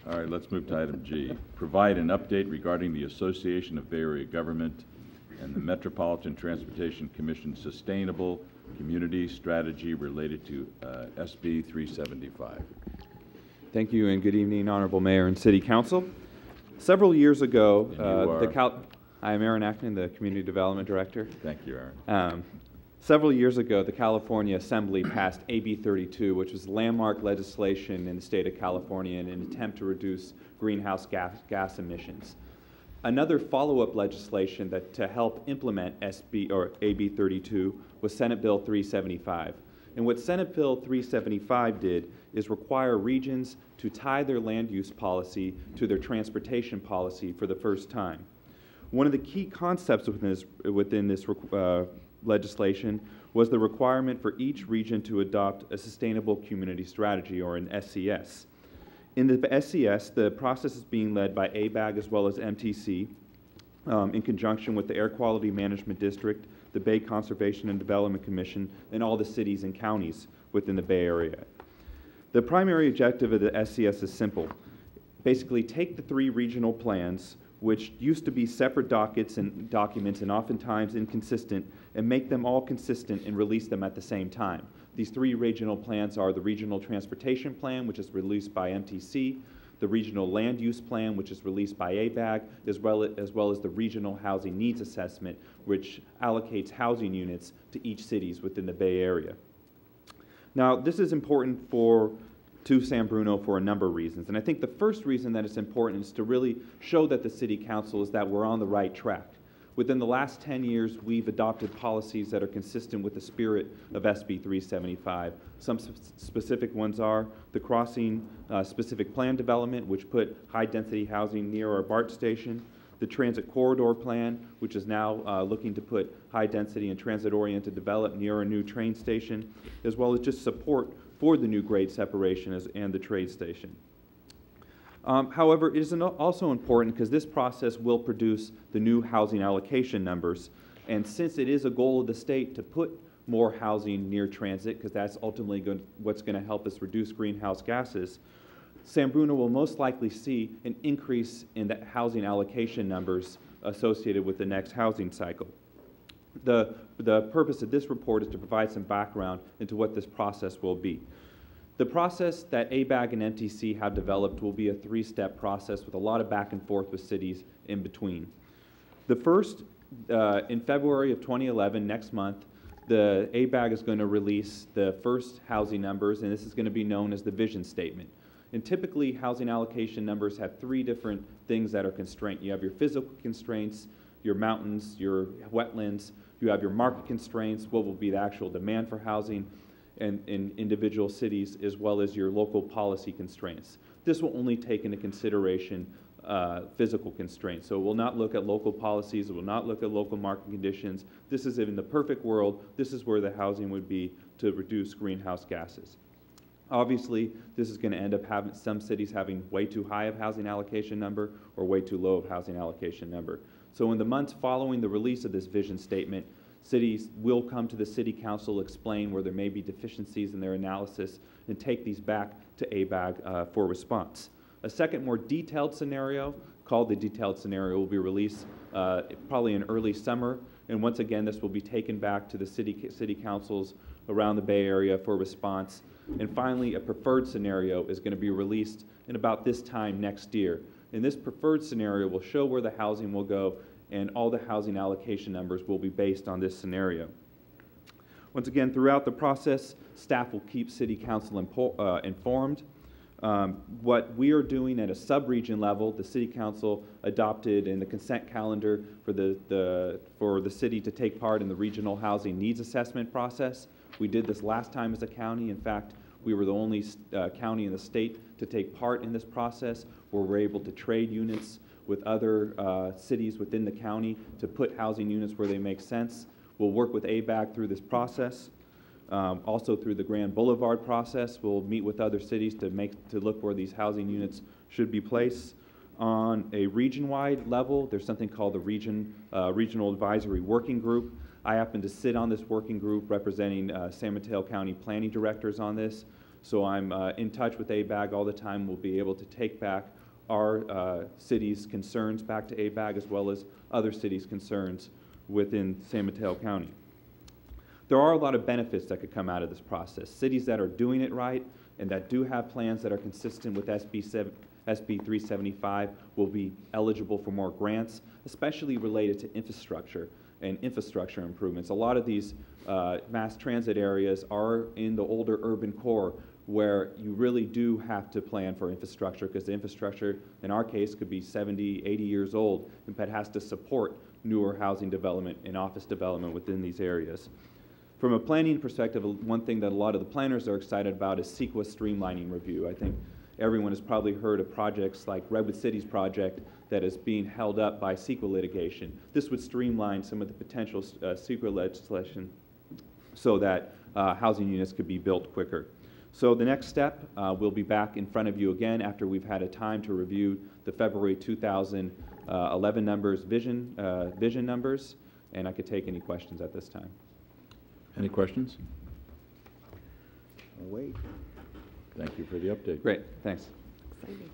All right, let's move to item G. Provide an update regarding the Association of Bay Area Government and the Metropolitan Transportation Commission Sustainable Community Strategy related to SB 375. Thank you, and good evening, Honorable Mayor and City Council. Several years ago, I am Aaron Ackman, the Community Development Director. Thank you, Aaron. Several years ago, the California Assembly passed AB 32, which was landmark legislation in the state of California in an attempt to reduce greenhouse gas emissions. Another follow-up legislation to help implement AB 32 was Senate Bill 375. And what Senate Bill 375 did is require regions to tie their land use policy to their transportation policy for the first time. One of the key concepts within this legislation was the requirement for each region to adopt a sustainable community strategy, or an SCS. In the SCS, the process is being led by ABAG as well as MTC in conjunction with the Air Quality Management District, the Bay Conservation and Development Commission, and all the cities and counties within the Bay Area. The primary objective of the SCS is simple. Basically, take the 3 regional plans, which used to be separate dockets and documents and oftentimes inconsistent, and make them all consistent and release them at the same time. These 3 regional plans are the Regional Transportation Plan, which is released by MTC, the Regional Land Use Plan, which is released by ABAG, as well as the Regional Housing Needs Assessment, which allocates housing units to each cities within the Bay Area. Now, this is important to San Bruno for a number of reasons. And I think the first reason that it's important is to really show that the City Council is that we're on the right track. Within the last 10 years, we've adopted policies that are consistent with the spirit of SB 375. Some specific ones are the crossing specific plan development, which put high-density housing near our BART station, the transit corridor plan, which is now looking to put high-density and transit-oriented development near a new train station, as well as just support for the new grade separation and the trade station. However, it is also important because this process will produce the new housing allocation numbers. And since it is a goal of the state to put more housing near transit, because that's ultimately what's going to help us reduce greenhouse gases, San Bruno will most likely see an increase in the housing allocation numbers associated with the next housing cycle. The purpose of this report is to provide some background into what this process will be. The process that ABAG and MTC have developed will be a 3-step process with a lot of back and forth with cities in between. The first, in February of 2011, next month, the ABAG is going to release the first housing numbers, and this is going to be known as the vision statement. And typically, housing allocation numbers have 3 different things that are constrained. You have your physical constraints, your mountains, your wetlands, you have your market constraints, what will be the actual demand for housing in individual cities, as well as your local policy constraints. This will only take into consideration physical constraints. So it will not look at local policies, it will not look at local market conditions. This is, in the perfect world, this is where the housing would be to reduce greenhouse gases. Obviously, this is going to end up having some cities having way too high of housing allocation number or way too low of housing allocation number. So in the months following the release of this vision statement, cities will come to the City Council, explain where there may be deficiencies in their analysis, and take these back to ABAG for response. A second, more detailed scenario, called the detailed scenario, will be released probably in early summer, and once again, this will be taken back to the city councils around the Bay Area for response. And finally, a preferred scenario is going to be released in about this time next year. And this preferred scenario will show where the housing will go, and all the housing allocation numbers will be based on this scenario. Once again, throughout the process, staff will keep City Council informed. What we are doing at a sub-region level, the City Council adopted in the consent calendar for the city to take part in the Regional Housing Needs Assessment process. We did this last time as a county. In fact, we were the only county in the state to take part in this process, where we're able to trade units with other cities within the county to put housing units where they make sense. We'll work with ABAG through this process. Also through the Grand Boulevard process, we'll meet with other cities to look where these housing units should be placed. On a region-wide level, there's something called the Regional Advisory Working Group. I happen to sit on this working group representing San Mateo County planning directors on this. So I'm in touch with ABAG all the time. We'll be able to take back our city's concerns back to ABAG, as well as other cities' concerns within San Mateo County. There are a lot of benefits that could come out of this process. Cities that are doing it right and that do have plans that are consistent with SB 375 will be eligible for more grants, especially related to infrastructure and infrastructure improvements. A lot of these mass transit areas are in the older urban core where you really do have to plan for infrastructure, because the infrastructure, in our case, could be 70, 80 years old, but has to support newer housing development and office development within these areas. From a planning perspective, one thing that a lot of the planners are excited about is CEQA streamlining review. I think everyone has probably heard of projects like Redwood City's project that is being held up by CEQA litigation. This would streamline some of the potential CEQA legislation so that housing units could be built quicker. So the next step, we'll be back in front of you again after we've had a time to review the February 2011 numbers, vision numbers, and I could take any questions at this time. Any questions? I'll wait. Thank you for the update. Great, thanks. Exciting.